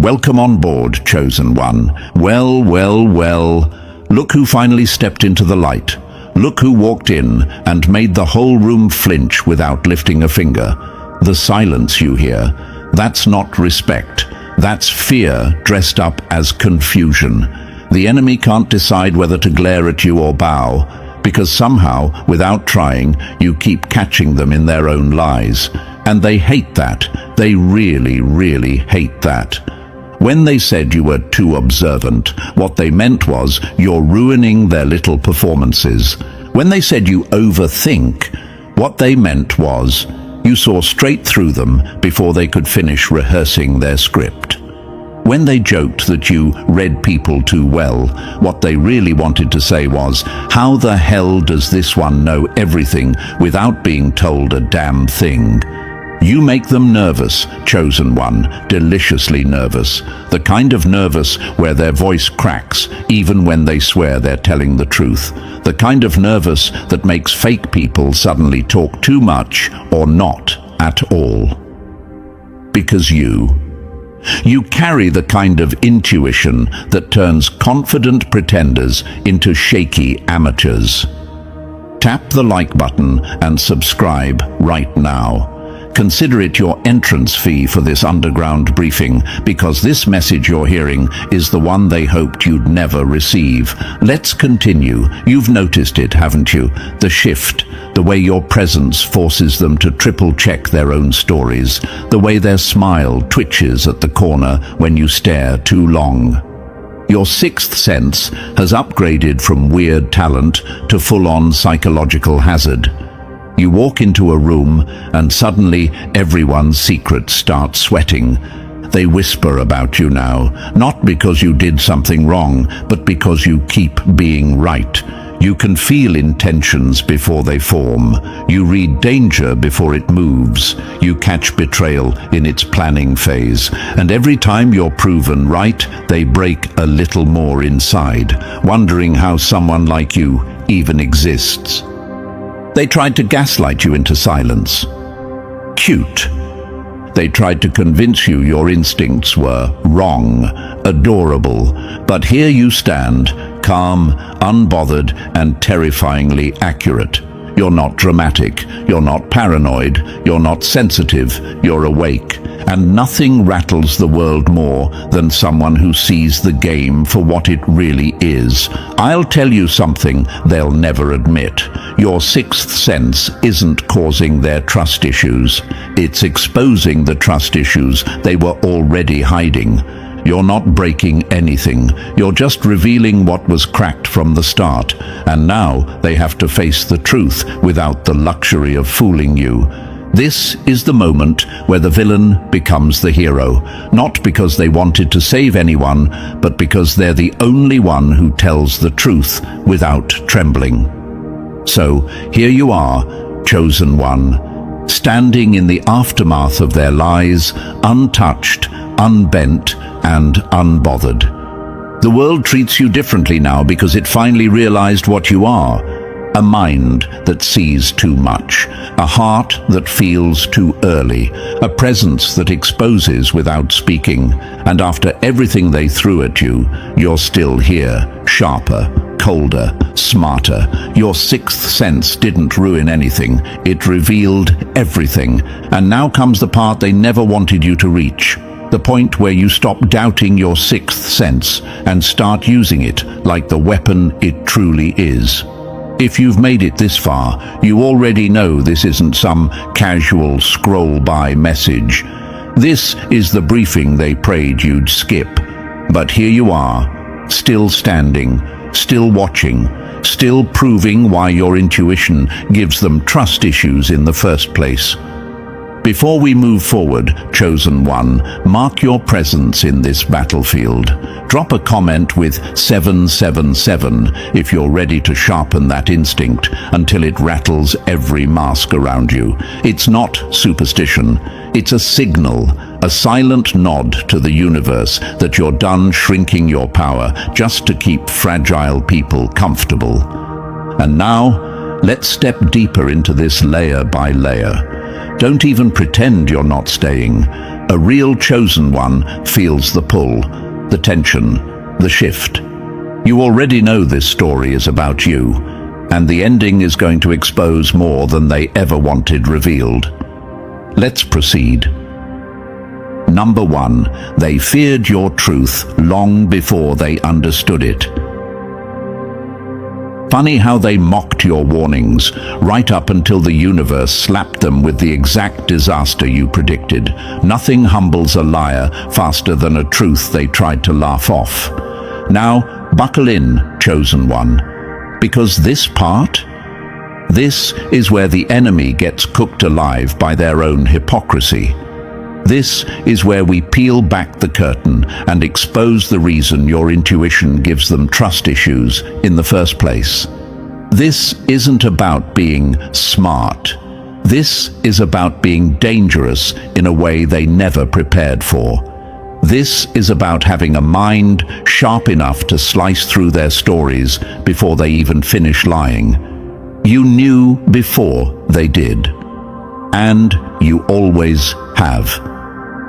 Welcome on board, chosen one. Well, well, well. Look who finally stepped into the light. Look who walked in and made the whole room flinch without lifting a finger. The silence you hear, that's not respect. That's fear dressed up as confusion. The enemy can't decide whether to glare at you or bow, because somehow, without trying, you keep catching them in their own lies. And they hate that. They really, really hate that. When they said you were too observant, what they meant was you're ruining their little performances. When they said you overthink, what they meant was you saw straight through them before they could finish rehearsing their script. When they joked that you read people too well, what they really wanted to say was, how the hell does this one know everything without being told a damn thing? You make them nervous, chosen one, deliciously nervous. The kind of nervous where their voice cracks even when they swear they're telling the truth. The kind of nervous that makes fake people suddenly talk too much or not at all. Because you carry the kind of intuition that turns confident pretenders into shaky amateurs. Tap the like button and subscribe right now. Consider it your entrance fee for this underground briefing, because this message you're hearing is the one they hoped you'd never receive. Let's continue. You've noticed it, haven't you? The shift, the way your presence forces them to triple-check their own stories, the way their smile twitches at the corner when you stare too long. Your sixth sense has upgraded from weird talent to full-on psychological hazard. You walk into a room and suddenly everyone's secrets start sweating. They whisper about you now, not because you did something wrong, but because you keep being right. You can feel intentions before they form. You read danger before it moves. You catch betrayal in its planning phase. And every time you're proven right, they break a little more inside, wondering how someone like you even exists. They tried to gaslight you into silence. Cute. They tried to convince you your instincts were wrong, adorable. But here you stand, calm, unbothered, and terrifyingly accurate. You're not dramatic, you're not paranoid, you're not sensitive, you're awake. And nothing rattles the world more than someone who sees the game for what it really is. I'll tell you something they'll never admit. Your sixth sense isn't causing their trust issues. It's exposing the trust issues they were already hiding. You're not breaking anything. You're just revealing what was cracked from the start. And now they have to face the truth without the luxury of fooling you. This is the moment where the villain becomes the hero, not because they wanted to save anyone, but because they're the only one who tells the truth without trembling. So here you are, chosen one, standing in the aftermath of their lies, untouched, unbent, and unbothered. The world treats you differently now because it finally realized what you are. A mind that sees too much, a heart that feels too early, a presence that exposes without speaking. And after everything they threw at you, you're still here, sharper, colder, smarter. Your sixth sense didn't ruin anything, it revealed everything. And now comes the part they never wanted you to reach. The point where you stop doubting your sixth sense and start using it like the weapon it truly is. If you've made it this far, you already know this isn't some casual scroll-by message. This is the briefing they prayed you'd skip. But here you are, still standing, still watching, still proving why your intuition gives them trust issues in the first place. Before we move forward, chosen one, mark your presence in this battlefield. Drop a comment with 777 if you're ready to sharpen that instinct until it rattles every mask around you. It's not superstition. It's a signal, a silent nod to the universe that you're done shrinking your power just to keep fragile people comfortable. And now, let's step deeper into this layer by layer. Don't even pretend you're not staying. A real chosen one feels the pull, the tension, the shift. You already know this story is about you, and the ending is going to expose more than they ever wanted revealed. Let's proceed. Number 1, they feared your truth long before they understood it. Funny how they mocked your warnings, right up until the universe slapped them with the exact disaster you predicted. Nothing humbles a liar faster than a truth they tried to laugh off. Now, buckle in, chosen one, because this is where the enemy gets cooked alive by their own hypocrisy. This is where we peel back the curtain and expose the reason your intuition gives them trust issues in the first place. This isn't about being smart. This is about being dangerous in a way they never prepared for. This is about having a mind sharp enough to slice through their stories before they even finish lying. You knew before they did. And you always have.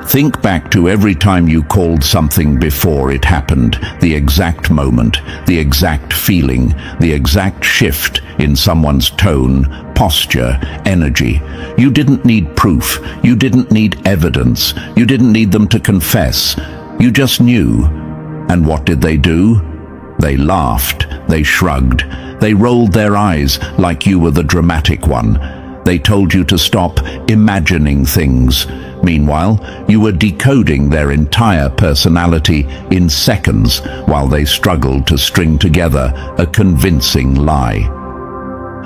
Think back to every time you called something before it happened, the exact moment, the exact feeling, the exact shift in someone's tone, posture, energy. You didn't need proof, you didn't need evidence, you didn't need them to confess. You just knew. And what did they do? They laughed, they shrugged, they rolled their eyes like you were the dramatic one. They told you to stop imagining things. Meanwhile, you were decoding their entire personality in seconds while they struggled to string together a convincing lie.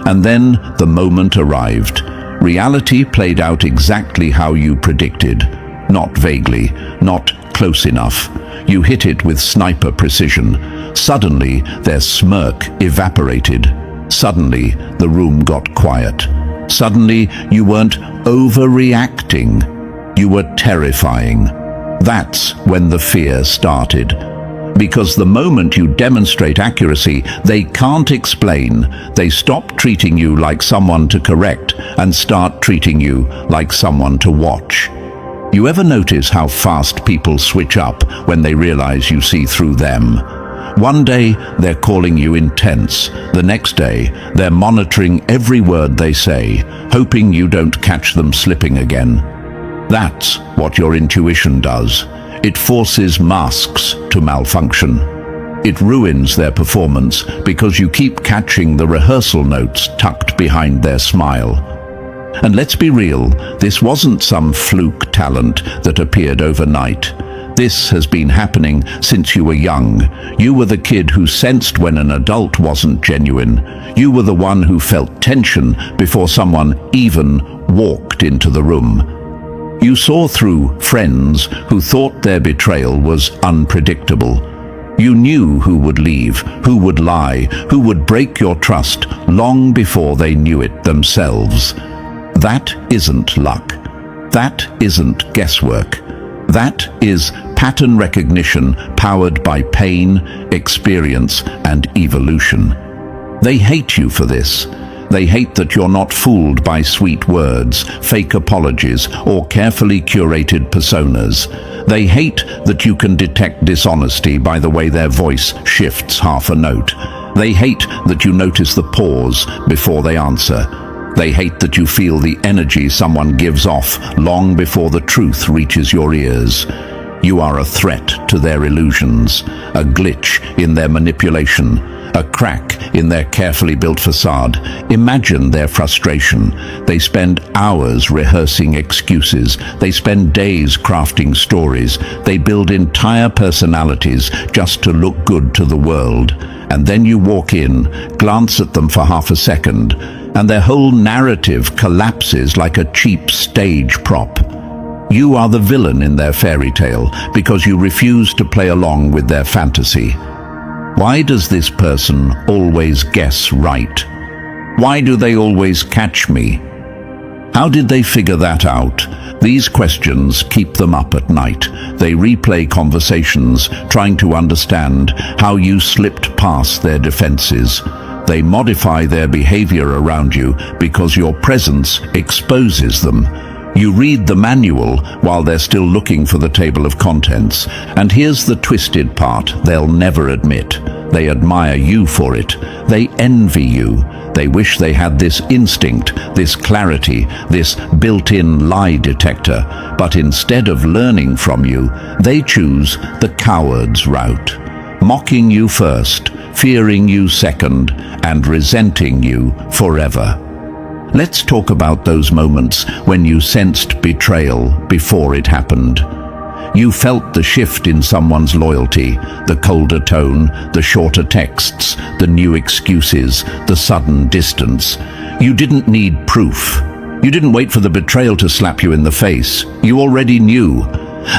And then the moment arrived. Reality played out exactly how you predicted. Not vaguely, not close enough. You hit it with sniper precision. Suddenly, their smirk evaporated. Suddenly, the room got quiet. Suddenly, you weren't overreacting. You were terrifying. That's when the fear started. Because the moment you demonstrate accuracy, they can't explain. They stop treating you like someone to correct and start treating you like someone to watch. You ever notice how fast people switch up when they realize you see through them? One day, they're calling you intense. The next day, they're monitoring every word they say, hoping you don't catch them slipping again. That's what your intuition does. It forces masks to malfunction. It ruins their performance because you keep catching the rehearsal notes tucked behind their smile. And let's be real, this wasn't some fluke talent that appeared overnight. This has been happening since you were young. You were the kid who sensed when an adult wasn't genuine. You were the one who felt tension before someone even walked into the room. You saw through friends who thought their betrayal was unpredictable. You knew who would leave, who would lie, who would break your trust long before they knew it themselves. That isn't luck. That isn't guesswork. That is pattern recognition powered by pain, experience, and evolution. They hate you for this. They hate that you're not fooled by sweet words, fake apologies, or carefully curated personas. They hate that you can detect dishonesty by the way their voice shifts half a note. They hate that you notice the pause before they answer. They hate that you feel the energy someone gives off long before the truth reaches your ears. You are a threat to their illusions, a glitch in their manipulation, a crack in their carefully built facade. Imagine their frustration. They spend hours rehearsing excuses. They spend days crafting stories. They build entire personalities just to look good to the world. And then you walk in, glance at them for half a second, and their whole narrative collapses like a cheap stage prop. You are the villain in their fairy tale because you refuse to play along with their fantasy. Why does this person always guess right? Why do they always catch me? How did they figure that out? These questions keep them up at night. They replay conversations, trying to understand how you slipped past their defenses. They modify their behavior around you because your presence exposes them. You read the manual while they're still looking for the table of contents. And here's the twisted part they'll never admit. They admire you for it. They envy you. They wish they had this instinct, this clarity, this built-in lie detector. But instead of learning from you, they choose the coward's route. Mocking you first, fearing you second, and resenting you forever. Let's talk about those moments when you sensed betrayal before it happened. You felt the shift in someone's loyalty, the colder tone, the shorter texts, the new excuses, the sudden distance. You didn't need proof. You didn't wait for the betrayal to slap you in the face. You already knew.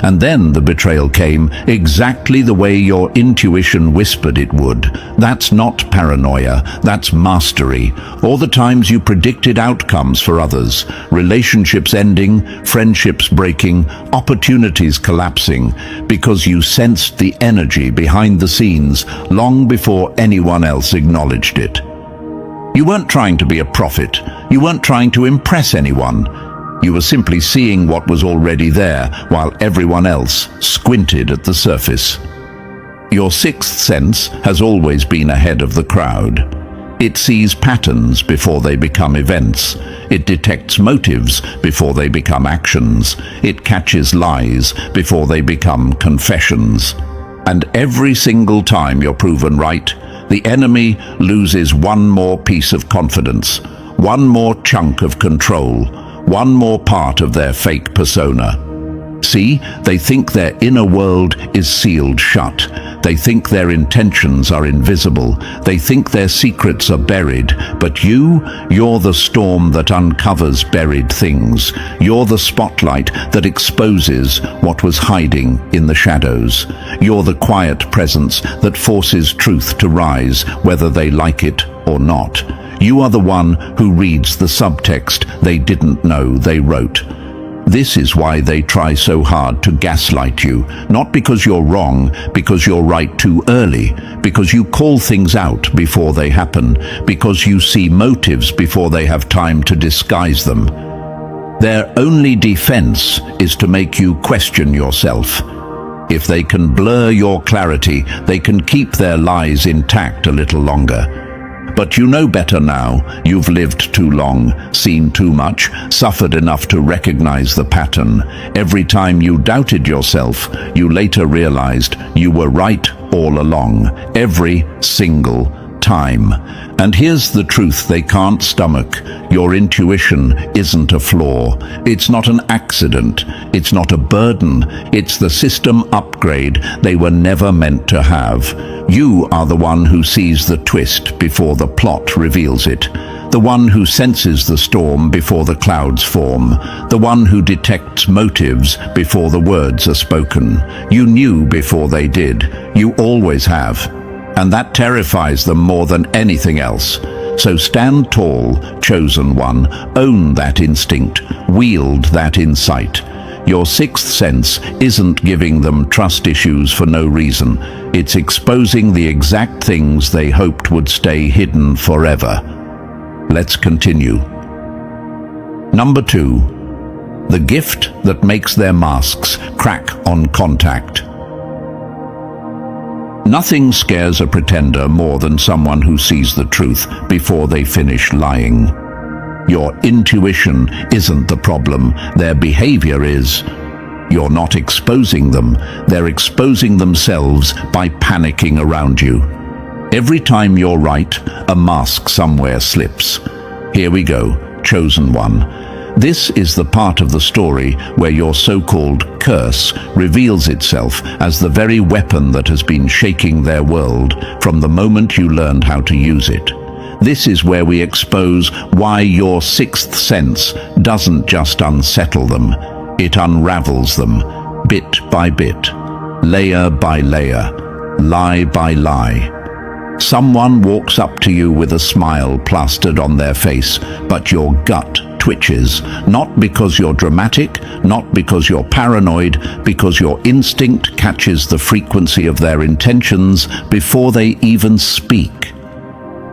And then the betrayal came exactly the way your intuition whispered it would. That's not paranoia, that's mastery. All the times you predicted outcomes for others, relationships ending, friendships breaking, opportunities collapsing, because you sensed the energy behind the scenes long before anyone else acknowledged it. You weren't trying to be a prophet. You weren't trying to impress anyone. You were simply seeing what was already there, while everyone else squinted at the surface. Your sixth sense has always been ahead of the crowd. It sees patterns before they become events. It detects motives before they become actions. It catches lies before they become confessions. And every single time you're proven right, the enemy loses one more piece of confidence, one more chunk of control, one more part of their fake persona. See, they think their inner world is sealed shut. They think their intentions are invisible. They think their secrets are buried. But you're the storm that uncovers buried things. You're the spotlight that exposes what was hiding in the shadows. You're the quiet presence that forces truth to rise, whether they like it or not. You are the one who reads the subtext they didn't know they wrote. This is why they try so hard to gaslight you, not because you're wrong, because you're right too early, because you call things out before they happen, because you see motives before they have time to disguise them. Their only defense is to make you question yourself. If they can blur your clarity, they can keep their lies intact a little longer. But you know better now. You've lived too long, seen too much, suffered enough to recognize the pattern. Every time you doubted yourself, you later realized you were right all along, every single time. And here's the truth they can't stomach. Your intuition isn't a flaw. It's not an accident. It's not a burden. It's the system upgrade they were never meant to have. You are the one who sees the twist before the plot reveals it. The one who senses the storm before the clouds form. The one who detects motives before the words are spoken. You knew before they did. You always have. And that terrifies them more than anything else. So stand tall, chosen one, own that instinct, wield that insight. Your sixth sense isn't giving them trust issues for no reason. It's exposing the exact things they hoped would stay hidden forever. Let's continue. Number 2. The gift that makes their masks crack on contact. Nothing scares a pretender more than someone who sees the truth before they finish lying. Your intuition isn't the problem, their behavior is. You're not exposing them, they're exposing themselves by panicking around you. Every time you're right, a mask somewhere slips. Here we go, chosen one. This is the part of the story where your so-called curse reveals itself as the very weapon that has been shaking their world from the moment you learned how to use it. This is where we expose why your sixth sense doesn't just unsettle them, it unravels them, bit by bit, layer by layer, lie by lie. Someone walks up to you with a smile plastered on their face, but your gut twitches, not because you're dramatic, not because you're paranoid, because your instinct catches the frequency of their intentions before they even speak.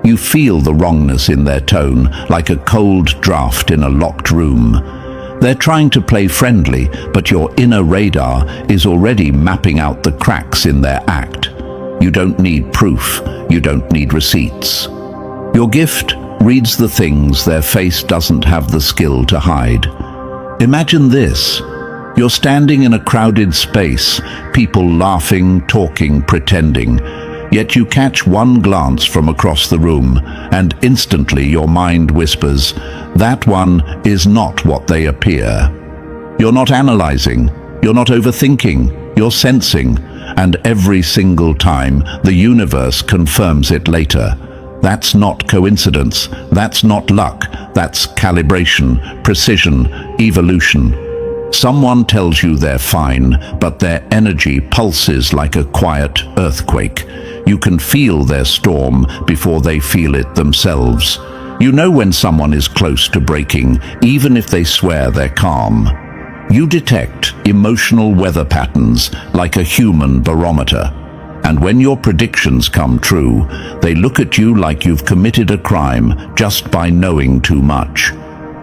You feel the wrongness in their tone, like a cold draft in a locked room. They're trying to play friendly, but your inner radar is already mapping out the cracks in their act. You don't need proof. You don't need receipts. Your gift reads the things their face doesn't have the skill to hide. Imagine this. You're standing in a crowded space, people laughing, talking, pretending. Yet you catch one glance from across the room, and instantly your mind whispers, that one is not what they appear. You're not analyzing, you're not overthinking, you're sensing, and every single time the universe confirms it later. That's not coincidence, that's not luck, that's calibration, precision, evolution. Someone tells you they're fine, but their energy pulses like a quiet earthquake. You can feel their storm before they feel it themselves. You know when someone is close to breaking, even if they swear they're calm. You detect emotional weather patterns like a human barometer. And when your predictions come true, they look at you like you've committed a crime just by knowing too much.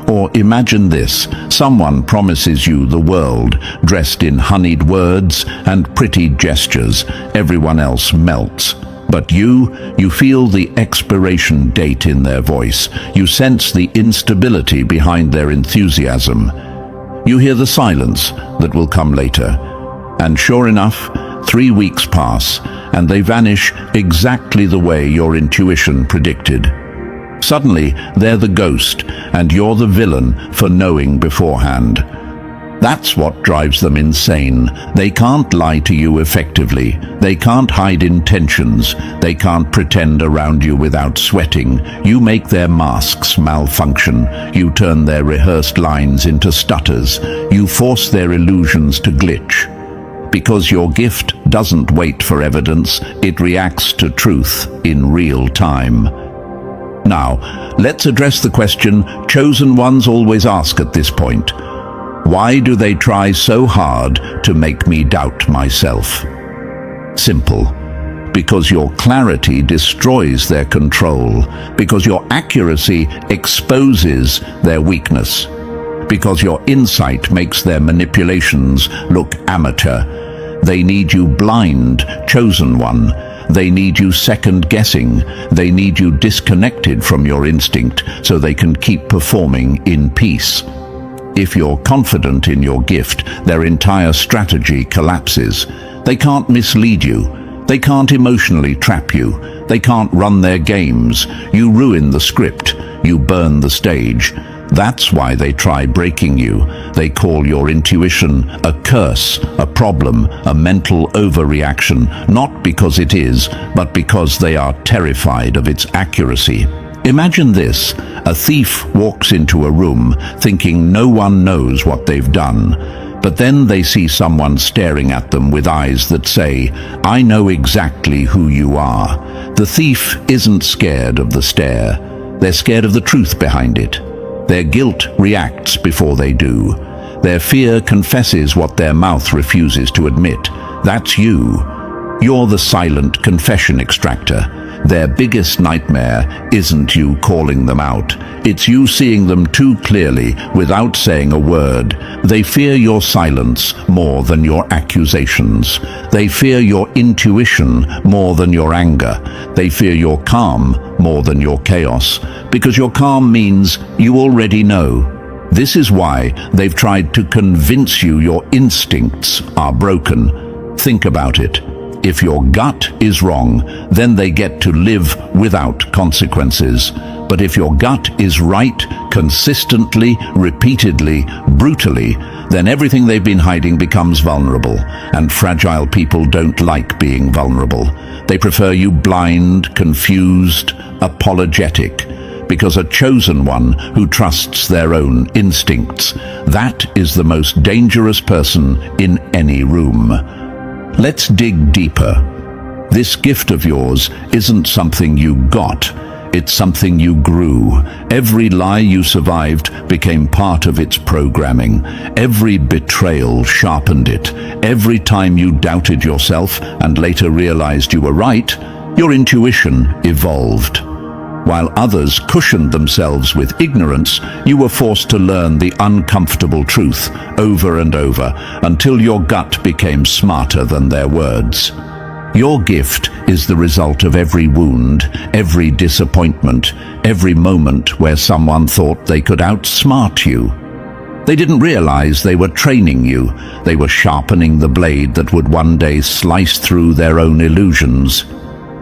Or imagine this, someone promises you the world, dressed in honeyed words and pretty gestures. Everyone else melts. But you feel the expiration date in their voice. You sense the instability behind their enthusiasm. You hear the silence that will come later. And sure enough, 3 weeks pass, and they vanish exactly the way your intuition predicted. Suddenly, they're the ghost, and you're the villain for knowing beforehand. That's what drives them insane. They can't lie to you effectively. They can't hide intentions. They can't pretend around you without sweating. You make their masks malfunction. You turn their rehearsed lines into stutters. You force their illusions to glitch. Because your gift doesn't wait for evidence, it reacts to truth in real time. Now, let's address the question chosen ones always ask at this point. Why do they try so hard to make me doubt myself? Simple. Because your clarity destroys their control. Because your accuracy exposes their weakness. Because your insight makes their manipulations look amateur. They need you blind, chosen one. They need you second-guessing. They need you disconnected from your instinct so they can keep performing in peace. If you're confident in your gift, their entire strategy collapses. They can't mislead you. They can't emotionally trap you. They can't run their games. You ruin the script. You burn the stage. That's why they try breaking you. They call your intuition a curse, a problem, a mental overreaction, not because it is, but because they are terrified of its accuracy. Imagine this, a thief walks into a room thinking no one knows what they've done, but then they see someone staring at them with eyes that say, I know exactly who you are. The thief isn't scared of the stare. They're scared of the truth behind it. Their guilt reacts before they do. Their fear confesses what their mouth refuses to admit. That's you. You're the silent confession extractor. Their biggest nightmare isn't you calling them out. It's you seeing them too clearly without saying a word. They fear your silence more than your accusations. They fear your intuition more than your anger. They fear your calm more than your chaos. Because your calm means you already know. This is why they've tried to convince you your instincts are broken. Think about it. If your gut is wrong, then they get to live without consequences. But if your gut is right, consistently, repeatedly, brutally, then everything they've been hiding becomes vulnerable. And fragile people don't like being vulnerable. They prefer you blind, confused, apologetic. Because a chosen one who trusts their own instincts, that is the most dangerous person in any room. Let's dig deeper. This gift of yours isn't something you got, it's something you grew. Every lie you survived became part of its programming. Every betrayal sharpened it. Every time you doubted yourself and later realized you were right, your intuition evolved. While others cushioned themselves with ignorance, you were forced to learn the uncomfortable truth over and over until your gut became smarter than their words. Your gift is the result of every wound, every disappointment, every moment where someone thought they could outsmart you. They didn't realize they were training you. They were sharpening the blade that would one day slice through their own illusions.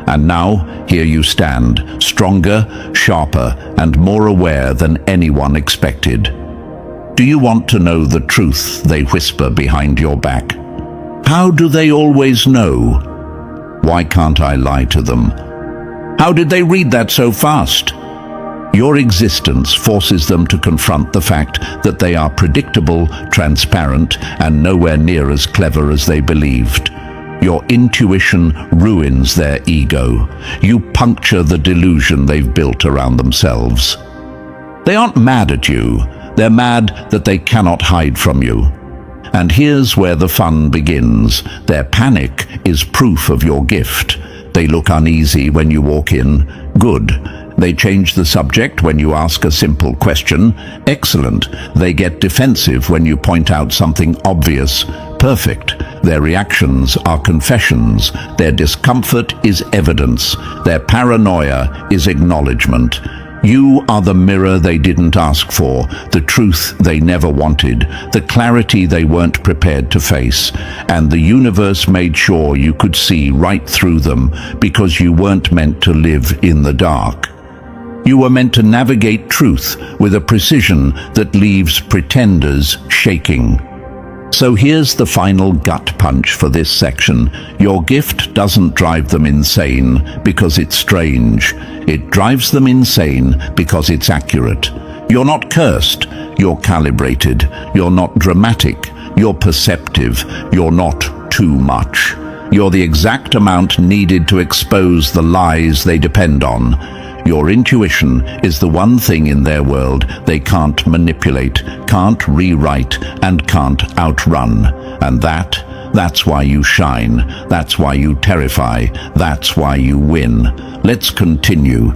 And now, here you stand, stronger, sharper, and more aware than anyone expected. Do you want to know the truth they whisper behind your back? How do they always know? Why can't I lie to them? How did they read that so fast? Your existence forces them to confront the fact that they are predictable, transparent, and nowhere near as clever as they believed. Your intuition ruins their ego. You puncture the delusion they've built around themselves. They aren't mad at you. They're mad that they cannot hide from you. And here's where the fun begins. Their panic is proof of your gift. They look uneasy when you walk in. Good. They change the subject when you ask a simple question. Excellent. They get defensive when you point out something obvious. Perfect. Their reactions are confessions. Their discomfort is evidence. Their paranoia is acknowledgement. You are the mirror they didn't ask for, the truth they never wanted, the clarity they weren't prepared to face, and the universe made sure you could see right through them because you weren't meant to live in the dark. You were meant to navigate truth with a precision that leaves pretenders shaking. So here's the final gut punch for this section. Your gift doesn't drive them insane because it's strange. It drives them insane because it's accurate. You're not cursed. You're calibrated. You're not dramatic. You're perceptive. You're not too much. You're the exact amount needed to expose the lies they depend on. Your intuition is the one thing in their world they can't manipulate, can't rewrite, and can't outrun. And that's why you shine. That's why you terrify. That's why you win. Let's continue.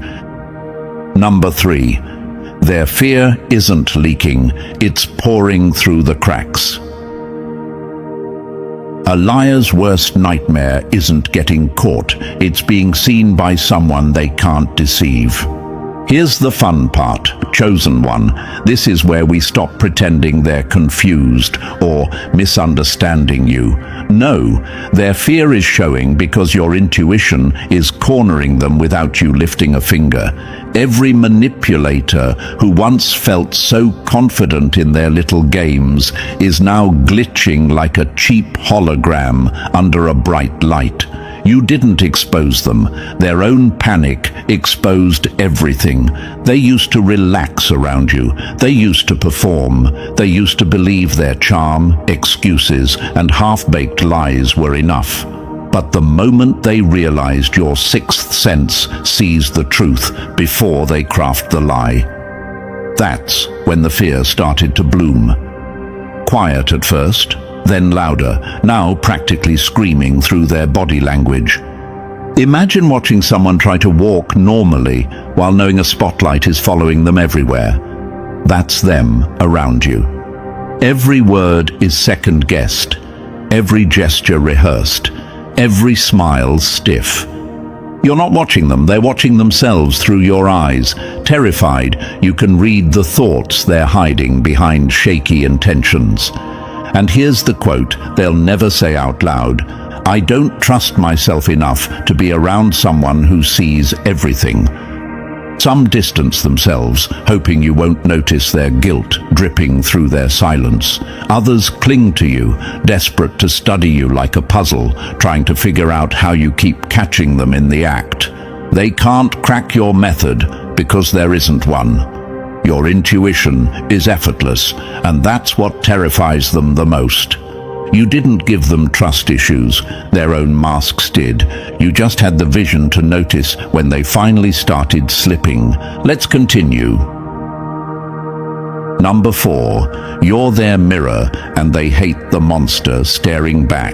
Number 3. Their fear isn't leaking. It's pouring through the cracks. A liar's worst nightmare isn't getting caught. It's being seen by someone they can't deceive. Here's the fun part, chosen one. This is where we stop pretending they're confused or misunderstanding you. No, their fear is showing because your intuition is cornering them without you lifting a finger. Every manipulator who once felt so confident in their little games is now glitching like a cheap hologram under a bright light. You didn't expose them. Their own panic exposed everything. They used to relax around you. They used to perform. They used to believe their charm, excuses, and half-baked lies were enough. But the moment they realized your sixth sense sees the truth before they craft the lie, that's when the fear started to bloom. Quiet at first, then louder, now practically screaming through their body language. Imagine watching someone try to walk normally while knowing a spotlight is following them everywhere. That's them around you. Every word is second-guessed, every gesture rehearsed, every smile stiff. You're not watching them, they're watching themselves through your eyes. Terrified, you can read the thoughts they're hiding behind shaky intentions. And here's the quote they'll never say out loud. I don't trust myself enough to be around someone who sees everything. Some distance themselves, hoping you won't notice their guilt dripping through their silence. Others cling to you, desperate to study you like a puzzle, trying to figure out how you keep catching them in the act. They can't crack your method because there isn't one. Your intuition is effortless, and that's what terrifies them the most. You didn't give them trust issues, their own masks did. You just had the vision to notice when they finally started slipping. Let's continue. Number 4, you're their mirror, and they hate the monster staring back.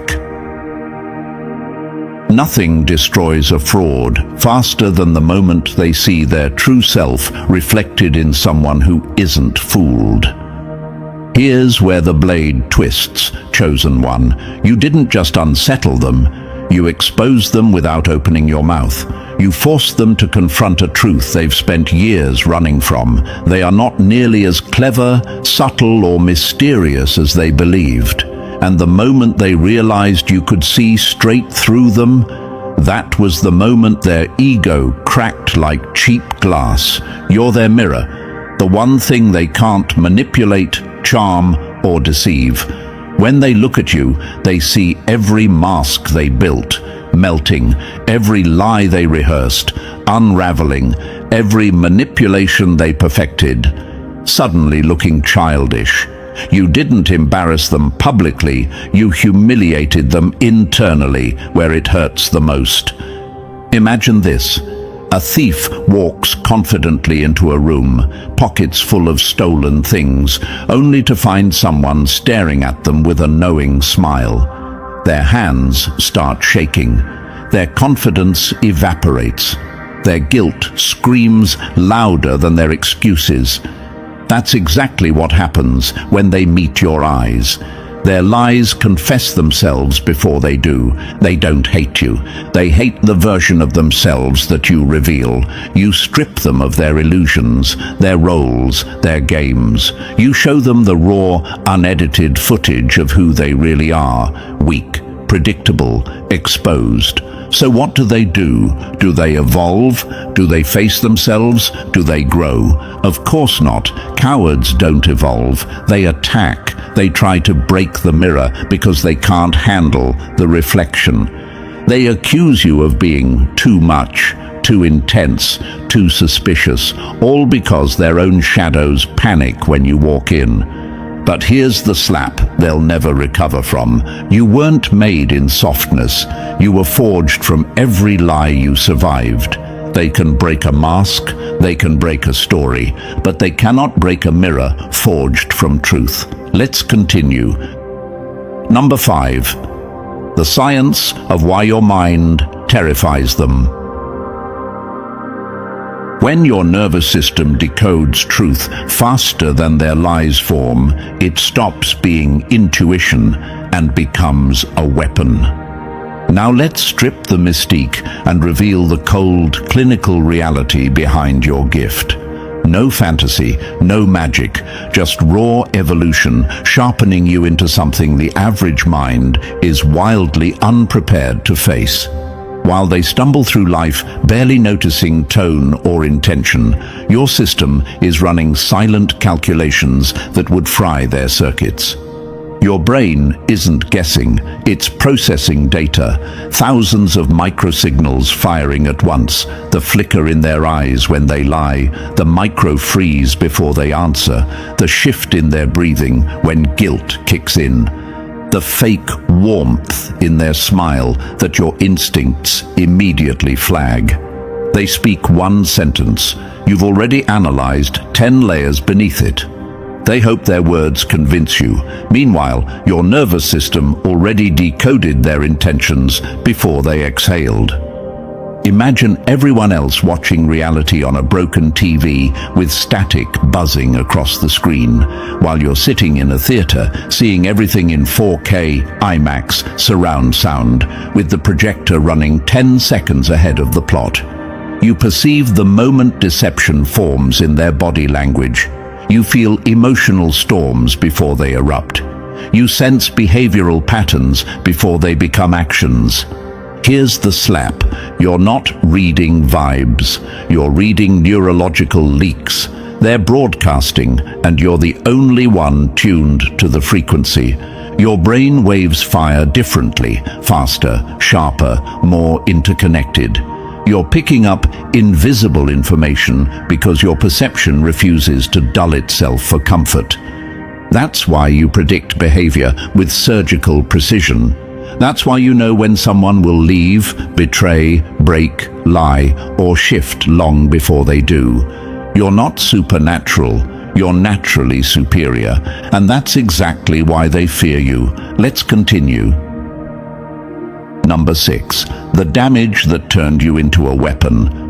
Nothing destroys a fraud faster than the moment they see their true self reflected in someone who isn't fooled. Here's where the blade twists, chosen one. You didn't just unsettle them, you exposed them without opening your mouth. You forced them to confront a truth they've spent years running from. They are not nearly as clever, subtle, or mysterious as they believed. And the moment they realized you could see straight through them, that was the moment their ego cracked like cheap glass. You're their mirror, the one thing they can't manipulate, charm, or deceive. When they look at you, they see every mask they built, melting, every lie they rehearsed, unraveling, every manipulation they perfected, suddenly looking childish. You didn't embarrass them publicly, you humiliated them internally, where it hurts the most. Imagine this. A thief walks confidently into a room, pockets full of stolen things, only to find someone staring at them with a knowing smile. Their hands start shaking. Their confidence evaporates. Their guilt screams louder than their excuses. That's exactly what happens when they meet your eyes. Their lies confess themselves before they do. They don't hate you. They hate the version of themselves that you reveal. You strip them of their illusions, their roles, their games. You show them the raw, unedited footage of who they really are. Weak, predictable, exposed. So what do? Do they evolve? Do they face themselves? Do they grow? Of course not. Cowards don't evolve. They attack. They try to break the mirror because they can't handle the reflection. They accuse you of being too much, too intense, too suspicious, all because their own shadows panic when you walk in. But here's the slap they'll never recover from. You weren't made in softness. You were forged from every lie you survived. They can break a mask, they can break a story, but they cannot break a mirror forged from truth. Let's continue. Number 5. The science of why your mind terrifies them. When your nervous system decodes truth faster than their lies form, it stops being intuition and becomes a weapon. Now let's strip the mystique and reveal the cold, clinical reality behind your gift. No fantasy, no magic, just raw evolution, sharpening you into something the average mind is wildly unprepared to face. While they stumble through life barely noticing tone or intention, your system is running silent calculations that would fry their circuits. Your brain isn't guessing, it's processing data, thousands of microsignals firing at once, the flicker in their eyes when they lie, the micro-freeze before they answer, the shift in their breathing when guilt kicks in, the fake warmth in their smile that your instincts immediately flag. They speak one sentence. You've already analyzed 10 layers beneath it. They hope their words convince you. Meanwhile, your nervous system already decoded their intentions before they exhaled. Imagine everyone else watching reality on a broken TV with static buzzing across the screen, while you're sitting in a theater seeing everything in 4K, IMAX, surround sound, with the projector running 10 seconds ahead of the plot. You perceive the moment deception forms in their body language. You feel emotional storms before they erupt. You sense behavioral patterns before they become actions. Here's the slap. You're not reading vibes. You're reading neurological leaks. They're broadcasting, and you're the only one tuned to the frequency. Your brain waves fire differently, faster, sharper, more interconnected. You're picking up invisible information because your perception refuses to dull itself for comfort. That's why you predict behavior with surgical precision. That's why you know when someone will leave, betray, break, lie, or shift long before they do. You're not supernatural, you're naturally superior, and that's exactly why they fear you. Let's continue. Number 6. The damage that turned you into a weapon.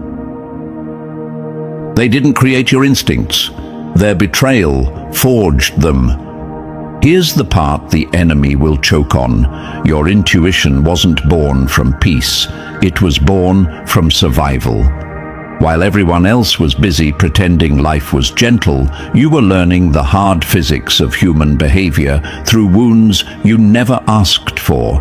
They didn't create your instincts. Their betrayal forged them. Here's the part the enemy will choke on. Your intuition wasn't born from peace. It was born from survival. While everyone else was busy pretending life was gentle, you were learning the hard physics of human behavior through wounds you never asked for.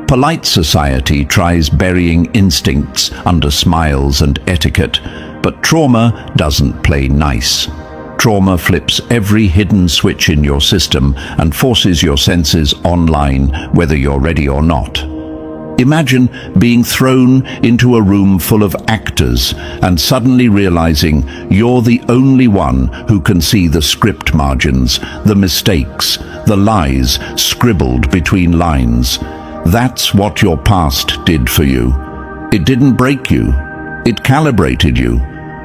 Polite society tries burying instincts under smiles and etiquette, but trauma doesn't play nice. Trauma flips every hidden switch in your system and forces your senses online, whether you're ready or not. Imagine being thrown into a room full of actors and suddenly realizing you're the only one who can see the script margins, the mistakes, the lies scribbled between lines. That's what your past did for you. It didn't break you. It calibrated you.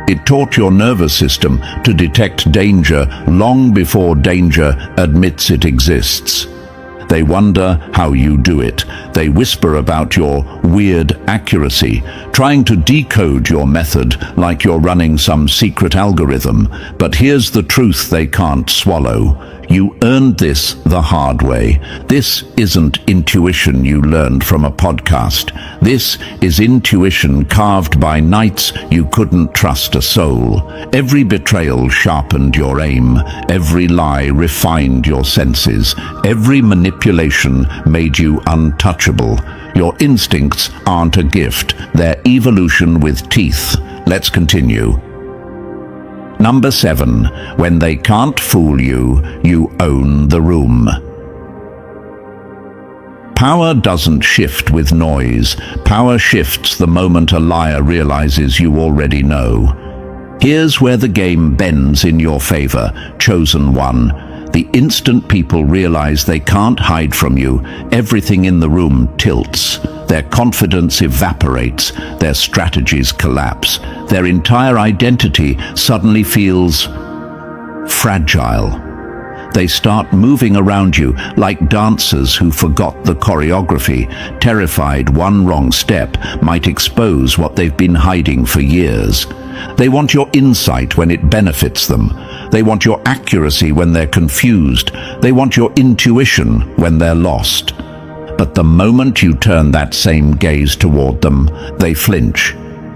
It taught your nervous system to detect danger long before danger admits it exists. They wonder how you do it. They whisper about your weird accuracy, trying to decode your method like you're running some secret algorithm. But here's the truth they can't swallow. You earned this the hard way. This isn't intuition you learned from a podcast. This is intuition carved by nights you couldn't trust a soul. Every betrayal sharpened your aim. Every lie refined your senses. Every manipulation made you untouchable. Your instincts aren't a gift. They're evolution with teeth. Let's continue. Number 7. When they can't fool you, you own the room. Power doesn't shift with noise. Power shifts the moment a liar realizes you already know. Here's where the game bends in your favor, chosen one. The instant people realize they can't hide from you, everything in the room tilts. Their confidence evaporates, their strategies collapse, their entire identity suddenly feels fragile. They start moving around you like dancers who forgot the choreography, terrified one wrong step might expose what they've been hiding for years. They want your insight when it benefits them. They want your accuracy when they're confused. They want your intuition when they're lost. But the moment you turn that same gaze toward them, they flinch,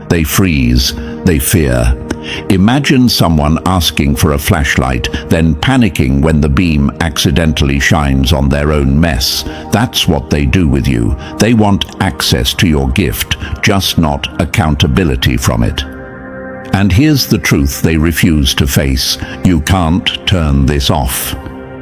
they freeze, they fear. Imagine someone asking for a flashlight, then panicking when the beam accidentally shines on their own mess. That's what they do with you. They want access to your gift, just not accountability from it. And here's the truth they refuse to face. You can't turn this off.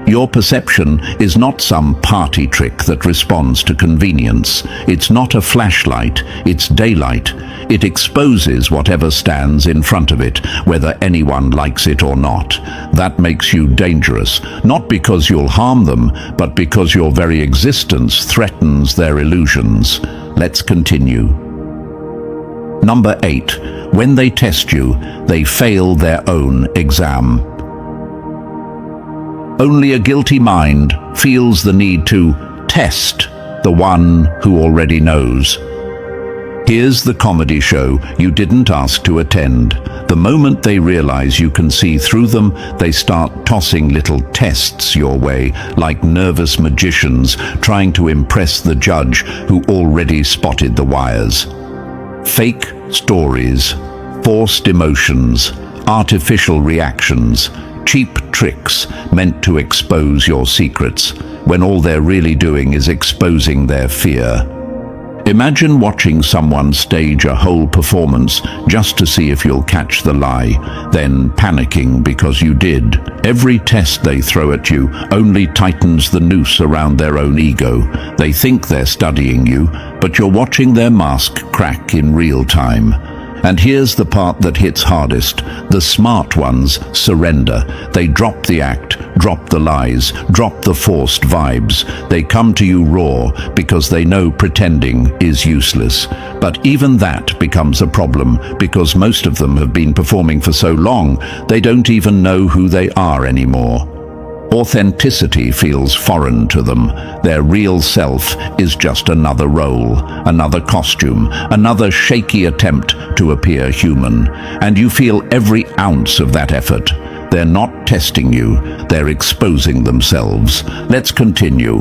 Your perception is not some party trick that responds to convenience. It's not a flashlight, it's daylight. It exposes whatever stands in front of it, whether anyone likes it or not. That makes you dangerous, not because you'll harm them, but because your very existence threatens their illusions. Let's continue. Number 8. When they test you, they fail their own exam. Only a guilty mind feels the need to test the one who already knows. Here's the comedy show you didn't ask to attend. The moment they realize you can see through them, they start tossing little tests your way, like nervous magicians trying to impress the judge who already spotted the wires. Fake stories, forced emotions, artificial reactions, cheap tricks meant to expose your secrets, when all they're really doing is exposing their fear. Imagine watching someone stage a whole performance just to see if you'll catch the lie, then panicking because you did. Every test they throw at you only tightens the noose around their own ego. They think they're studying you, but you're watching their mask crack in real time. And here's the part that hits hardest. The smart ones surrender. They drop the act, drop the lies, drop the forced vibes. They come to you raw because they know pretending is useless. But even that becomes a problem because most of them have been performing for so long, they don't even know who they are anymore. Authenticity feels foreign to them. Their real self is just another role, another costume, another shaky attempt to appear human. And you feel every ounce of that effort. They're not testing you, they're exposing themselves. Let's continue.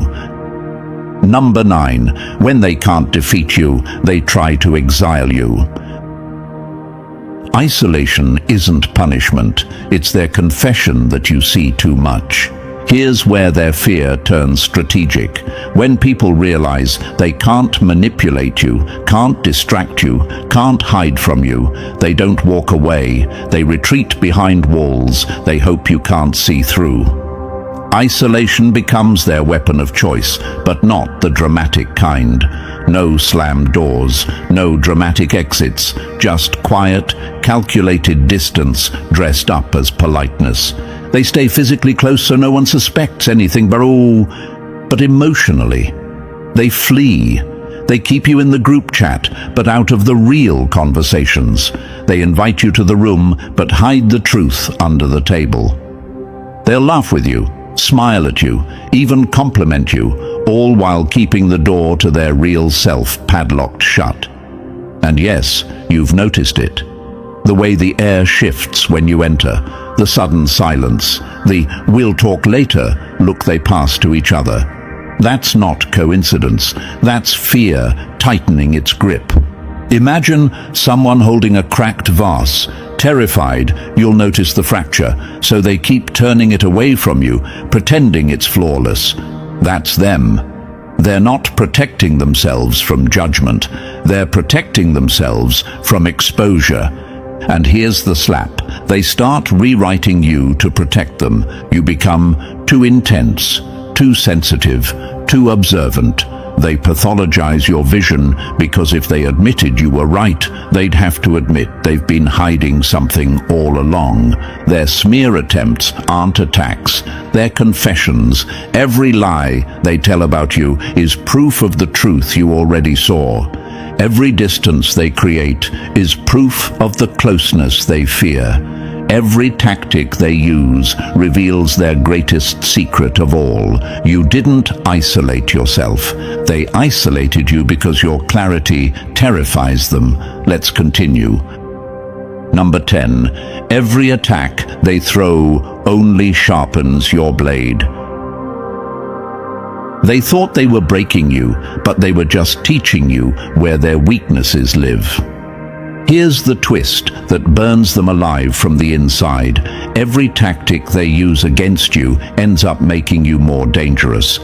Number 9. When they can't defeat you, they try to exile you. Isolation isn't punishment, it's their confession that you see too much. Here's where their fear turns strategic. When people realize they can't manipulate you, can't distract you, can't hide from you, they don't walk away, they retreat behind walls, they hope you can't see through. Isolation becomes their weapon of choice, but not the dramatic kind. No slammed doors, no dramatic exits, just quiet, calculated distance dressed up as politeness. They stay physically close so no one suspects anything, but emotionally. They flee. They keep you in the group chat, but out of the real conversations. They invite you to the room, but hide the truth under the table. They'll laugh with you, smile at you, even compliment you, all while keeping the door to their real self padlocked shut. And yes, you've noticed it. The way the air shifts when you enter, the sudden silence, the "we'll talk later" look they pass to each other. That's not coincidence, that's fear tightening its grip. Imagine someone holding a cracked vase. Terrified, you'll notice the fracture, so they keep turning it away from you, pretending it's flawless. That's them. They're not protecting themselves from judgment, they're protecting themselves from exposure. And here's the slap. They start rewriting you to protect them. You become too intense, too sensitive, too observant. They pathologize your vision because if they admitted you were right, they'd have to admit they've been hiding something all along. Their smear attempts aren't attacks, they're confessions. Every lie they tell about you is proof of the truth you already saw. Every distance they create is proof of the closeness they fear. Every tactic they use reveals their greatest secret of all. You didn't isolate yourself. They isolated you because your clarity terrifies them. Let's continue. Number 10. Every attack they throw only sharpens your blade. They thought they were breaking you, but they were just teaching you where their weaknesses live. Here's the twist that burns them alive from the inside. Every tactic they use against you ends up making you more dangerous.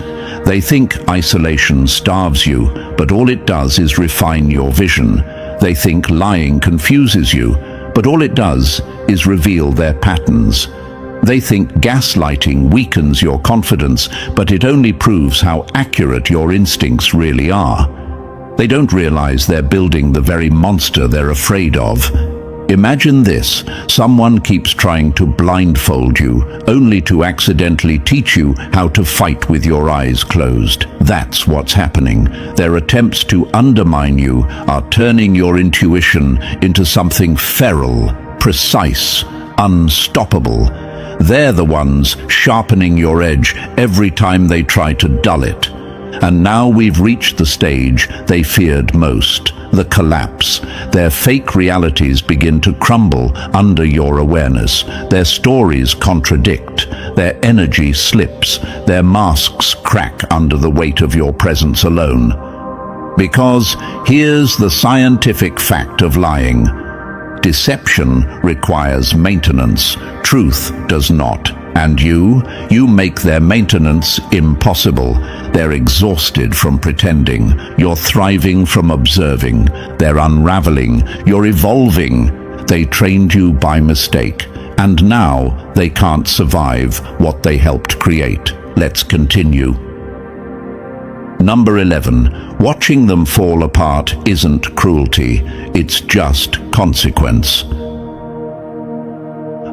They think isolation starves you, but all it does is refine your vision. They think lying confuses you, but all it does is reveal their patterns. They think gaslighting weakens your confidence, but it only proves how accurate your instincts really are. They don't realize they're building the very monster they're afraid of. Imagine this: someone keeps trying to blindfold you, only to accidentally teach you how to fight with your eyes closed. That's what's happening. Their attempts to undermine you are turning your intuition into something feral, precise, unstoppable. They're the ones sharpening your edge every time they try to dull it. And now we've reached the stage they feared most, the collapse. Their fake realities begin to crumble under your awareness. Their stories contradict, their energy slips, their masks crack under the weight of your presence alone. Because here's the scientific fact of lying. Deception requires maintenance, truth does not. And you make their maintenance impossible. They're exhausted from pretending. You're thriving from observing. They're unraveling. You're evolving. They trained you by mistake. And now they can't survive what they helped create. Let's continue. Number 11. Watching them fall apart isn't cruelty. It's just consequence.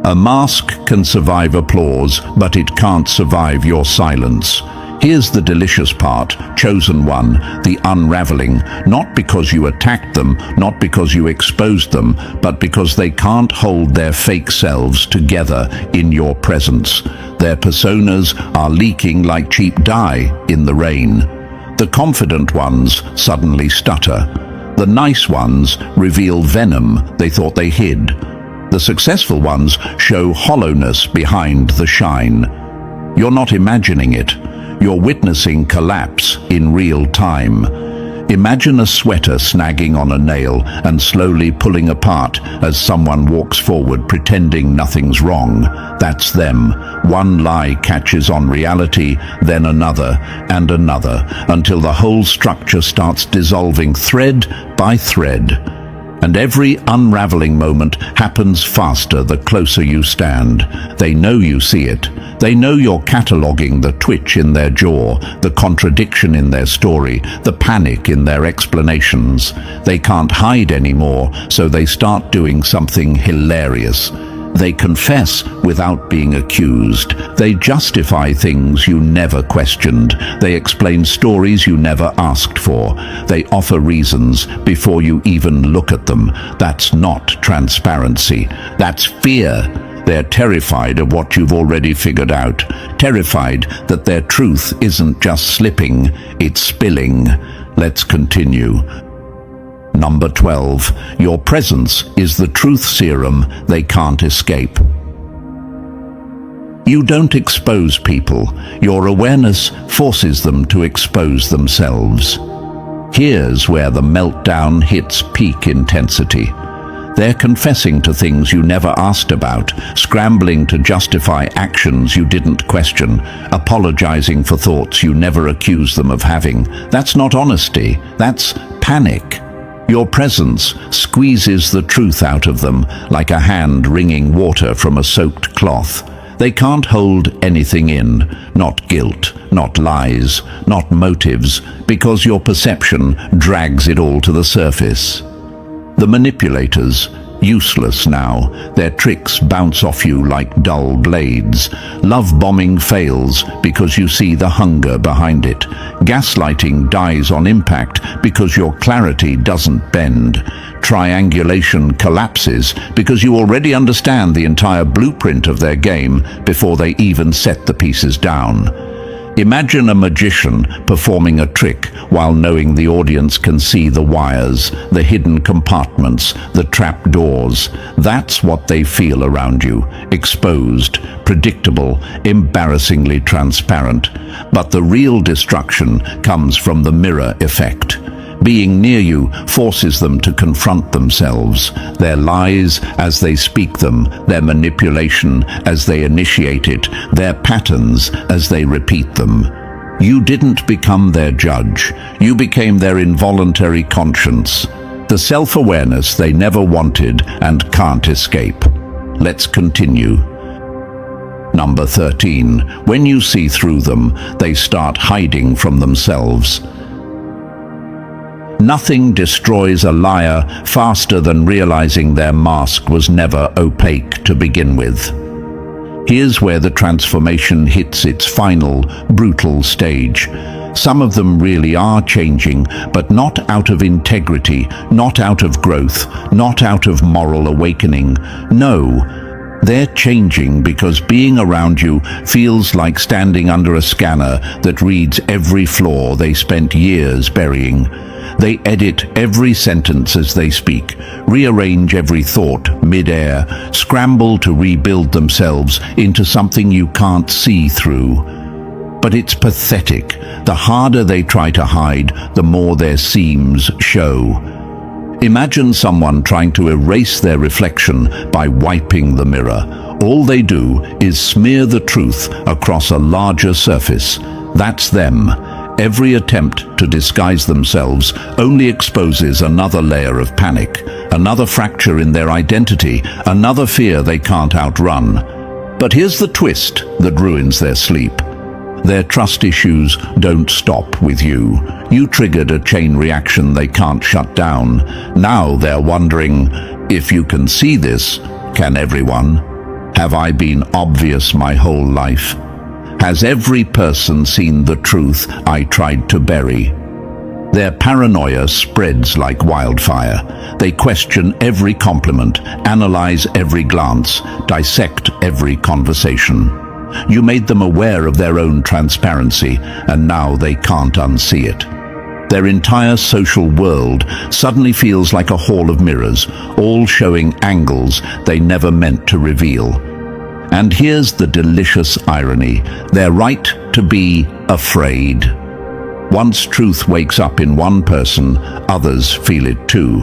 A mask can survive applause, but it can't survive your silence. Here's the delicious part, chosen one, the unraveling, not because you attacked them, not because you exposed them, but because they can't hold their fake selves together in your presence. Their personas are leaking like cheap dye in the rain. The confident ones suddenly stutter. The nice ones reveal venom they thought they hid. The successful ones show hollowness behind the shine. You're not imagining it. You're witnessing collapse in real time. Imagine a sweater snagging on a nail and slowly pulling apart as someone walks forward pretending nothing's wrong. That's them. One lie catches on reality, then another and another, until the whole structure starts dissolving thread by thread. And every unraveling moment happens faster the closer you stand. They know you see it. They know you're cataloging the twitch in their jaw, the contradiction in their story, the panic in their explanations. They can't hide anymore, so they start doing something hilarious. They confess without being accused. They justify things you never questioned. They explain stories you never asked for. They offer reasons before you even look at them. That's not transparency. That's fear. They're terrified of what you've already figured out. Terrified that their truth isn't just slipping, it's spilling. Let's continue. Number 12. Your presence is the truth serum they can't escape. You don't expose people. Your awareness forces them to expose themselves. Here's where the meltdown hits peak intensity. They're confessing to things you never asked about, scrambling to justify actions you didn't question, apologizing for thoughts you never accused them of having. That's not honesty. That's panic. Your presence squeezes the truth out of them like a hand wringing water from a soaked cloth. They can't hold anything in, not guilt, not lies, not motives, because your perception drags it all to the surface. The manipulators, useless now, their tricks bounce off you like dull blades. Love bombing fails because you see the hunger behind it. Gaslighting dies on impact because your clarity doesn't bend. Triangulation collapses because you already understand the entire blueprint of their game before they even set the pieces down. Imagine a magician performing a trick while knowing the audience can see the wires, the hidden compartments, the trap doors. That's what they feel around you. Exposed, predictable, embarrassingly transparent. But the real destruction comes from the mirror effect. Being near you forces them to confront themselves, their lies as they speak them, their manipulation as they initiate it, their patterns as they repeat them. You didn't become their judge. You became their involuntary conscience, the self-awareness they never wanted and can't escape. Let's continue. Number 13. When you see through them, they start hiding from themselves. Nothing destroys a liar faster than realizing their mask was never opaque to begin with. Here's where the transformation hits its final, brutal stage. Some of them really are changing, but not out of integrity, not out of growth, not out of moral awakening. No, they're changing because being around you feels like standing under a scanner that reads every flaw they spent years burying. They edit every sentence as they speak, rearrange every thought mid-air, scramble to rebuild themselves into something you can't see through. But it's pathetic. The harder they try to hide, the more their seams show. Imagine someone trying to erase their reflection by wiping the mirror. All they do is smear the truth across a larger surface. That's them. Every attempt to disguise themselves only exposes another layer of panic, another fracture in their identity, another fear they can't outrun. But here's the twist that ruins their sleep. Their trust issues don't stop with you. You triggered a chain reaction they can't shut down. Now they're wondering, if you can see this, can everyone? Have I been obvious my whole life? Has every person seen the truth I tried to bury? Their paranoia spreads like wildfire. They question every compliment, analyze every glance, dissect every conversation. You made them aware of their own transparency, and now they can't unsee it. Their entire social world suddenly feels like a hall of mirrors, all showing angles they never meant to reveal. And here's the delicious irony: they're right to be afraid. Once truth wakes up in one person, others feel it too.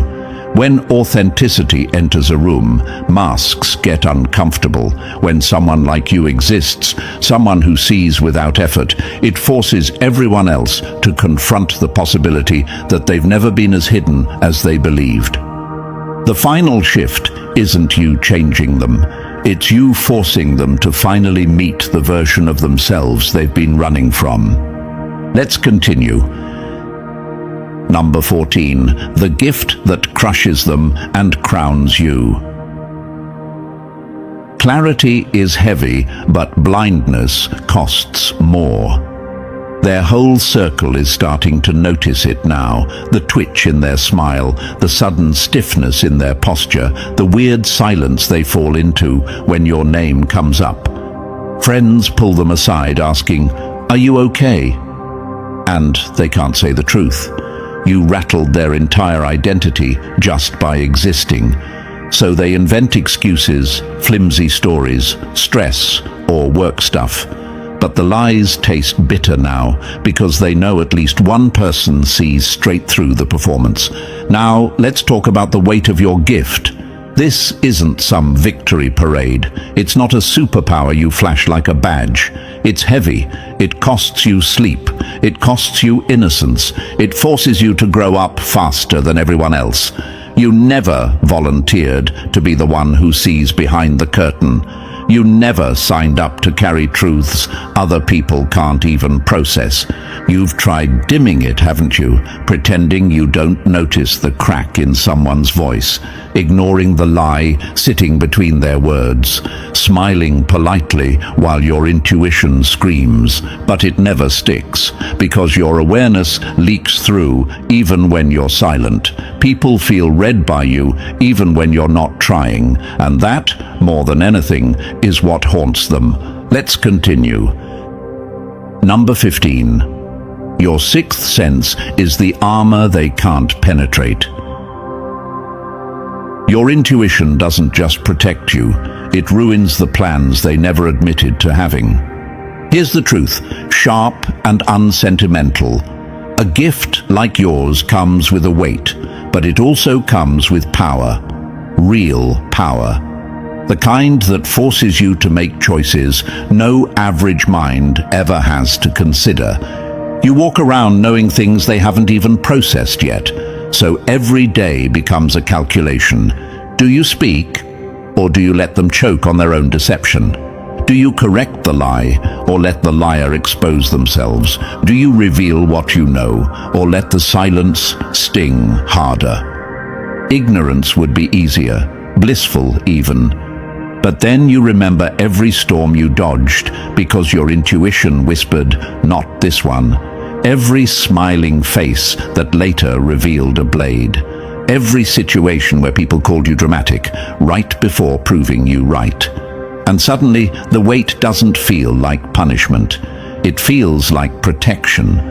When authenticity enters a room, masks get uncomfortable. When someone like you exists, someone who sees without effort, it forces everyone else to confront the possibility that they've never been as hidden as they believed. The final shift isn't you changing them. It's you forcing them to finally meet the version of themselves they've been running from. Let's continue. Number 14, the gift that crushes them and crowns you. Clarity is heavy, but blindness costs more. Their whole circle is starting to notice it now. The twitch in their smile, the sudden stiffness in their posture, the weird silence they fall into when your name comes up. Friends pull them aside asking, "Are you okay?" And they can't say the truth. You rattled their entire identity just by existing. So they invent excuses, flimsy stories, stress, or work stuff. But the lies taste bitter now because they know at least one person sees straight through the performance. Now, let's talk about the weight of your gift. This isn't some victory parade. It's not a superpower you flash like a badge. It's heavy. It costs you sleep. It costs you innocence. It forces you to grow up faster than everyone else. You never volunteered to be the one who sees behind the curtain. You never signed up to carry truths other people can't even process. You've tried dimming it, haven't you? Pretending you don't notice the crack in someone's voice, ignoring the lie sitting between their words, smiling politely while your intuition screams, but it never sticks, because your awareness leaks through even when you're silent. People feel read by you even when you're not trying, and that, more than anything, is what haunts them. Let's continue. Number 15. Your sixth sense is the armor they can't penetrate. Your intuition doesn't just protect you, it ruins the plans they never admitted to having. Here's the truth, sharp and unsentimental. A gift like yours comes with a weight, but it also comes with power. Real power. The kind that forces you to make choices no average mind ever has to consider. You walk around knowing things they haven't even processed yet, so every day becomes a calculation. Do you speak, or do you let them choke on their own deception? Do you correct the lie, or let the liar expose themselves? Do you reveal what you know, or let the silence sting harder? Ignorance would be easier, blissful even. But then you remember every storm you dodged because your intuition whispered, "Not this one." Every smiling face that later revealed a blade. Every situation where people called you dramatic, right before proving you right. And suddenly, the weight doesn't feel like punishment. It feels like protection.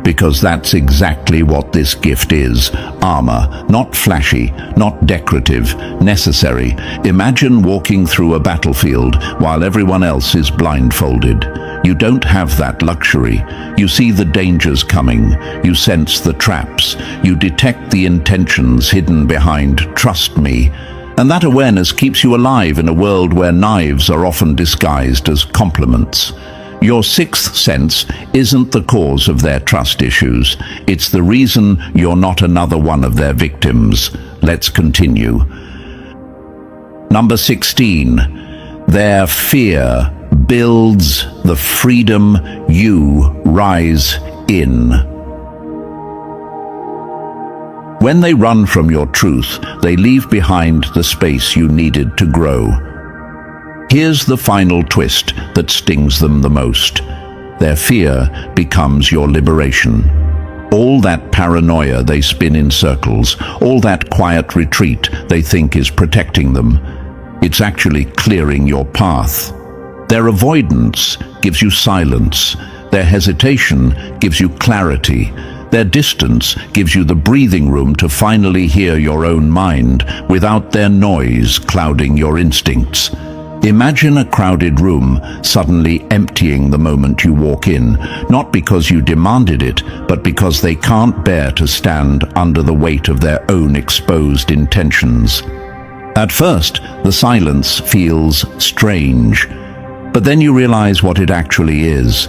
Because that's exactly what this gift is. Armor, not flashy, not decorative, necessary. Imagine walking through a battlefield while everyone else is blindfolded. You don't have that luxury. You see the dangers coming. You sense the traps. You detect the intentions hidden behind "trust me." And that awareness keeps you alive in a world where knives are often disguised as compliments. Your sixth sense isn't the cause of their trust issues. It's the reason you're not another one of their victims. Let's continue. Number 16. Their fear builds the freedom you rise in. When they run from your truth, they leave behind the space you needed to grow. Here's the final twist that stings them the most. Their fear becomes your liberation. All that paranoia they spin in circles, all that quiet retreat they think is protecting them, it's actually clearing your path. Their avoidance gives you silence. Their hesitation gives you clarity. Their distance gives you the breathing room to finally hear your own mind without their noise clouding your instincts. Imagine a crowded room suddenly emptying the moment you walk in, not because you demanded it, but because they can't bear to stand under the weight of their own exposed intentions. At first, the silence feels strange, but then you realize what it actually is.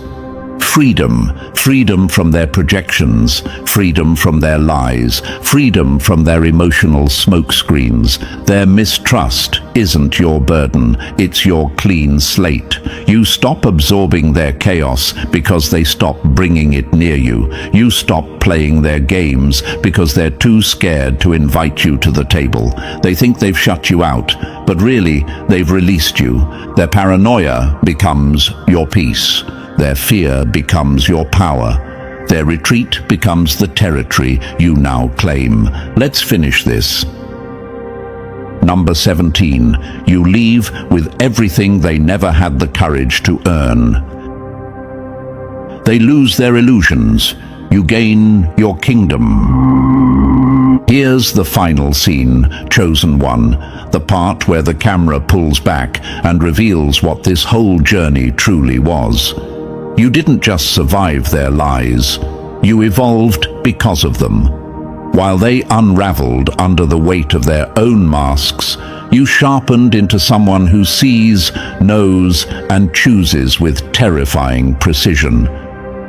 Freedom. Freedom from their projections, freedom from their lies, freedom from their emotional smokescreens. Their mistrust isn't your burden, it's your clean slate. You stop absorbing their chaos because they stop bringing it near you. You stop playing their games because they're too scared to invite you to the table. They think they've shut you out, but really they've released you. Their paranoia becomes your peace. Their fear becomes your power. Their retreat becomes the territory you now claim. Let's finish this. Number 17. You leave with everything they never had the courage to earn. They lose their illusions. You gain your kingdom. Here's the final scene, chosen one, the part where the camera pulls back and reveals what this whole journey truly was. You didn't just survive their lies, you evolved because of them. While they unraveled under the weight of their own masks, you sharpened into someone who sees, knows, and chooses with terrifying precision.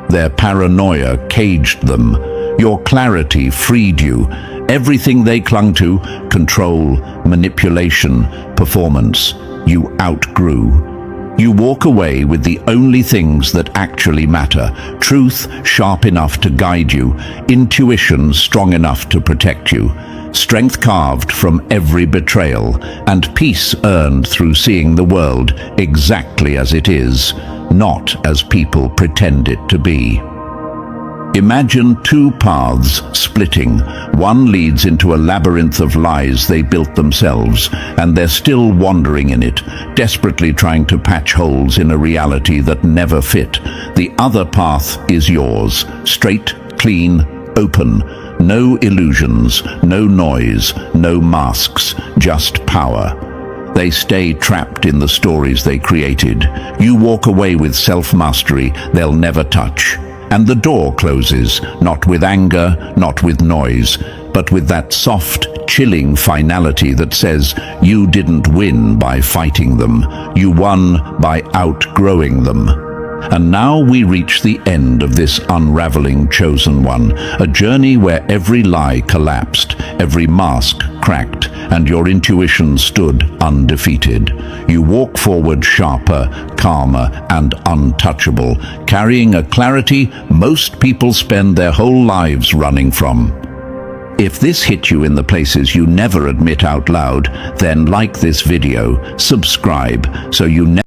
Their paranoia caged them. Your clarity freed you. Everything they clung to, control, manipulation, performance, you outgrew. You walk away with the only things that actually matter: truth sharp enough to guide you, intuition strong enough to protect you, strength carved from every betrayal, and peace earned through seeing the world exactly as it is, not as people pretend it to be. Imagine two paths splitting. One leads into a labyrinth of lies they built themselves, and they're still wandering in it, desperately trying to patch holes in a reality that never fit. The other path is yours, straight, clean, open. No illusions, no noise, no masks, just power. They stay trapped in the stories they created. You walk away with self-mastery they'll never touch. And the door closes, not with anger, not with noise, but with that soft, chilling finality that says you didn't win by fighting them, you won by outgrowing them. And now we reach the end of this unraveling chosen one, a journey where every lie collapsed, every mask cracked, and your intuition stood undefeated. You walk forward sharper, calmer, and untouchable, carrying a clarity most people spend their whole lives running from. If this hit you in the places you never admit out loud, then like this video, subscribe, so you never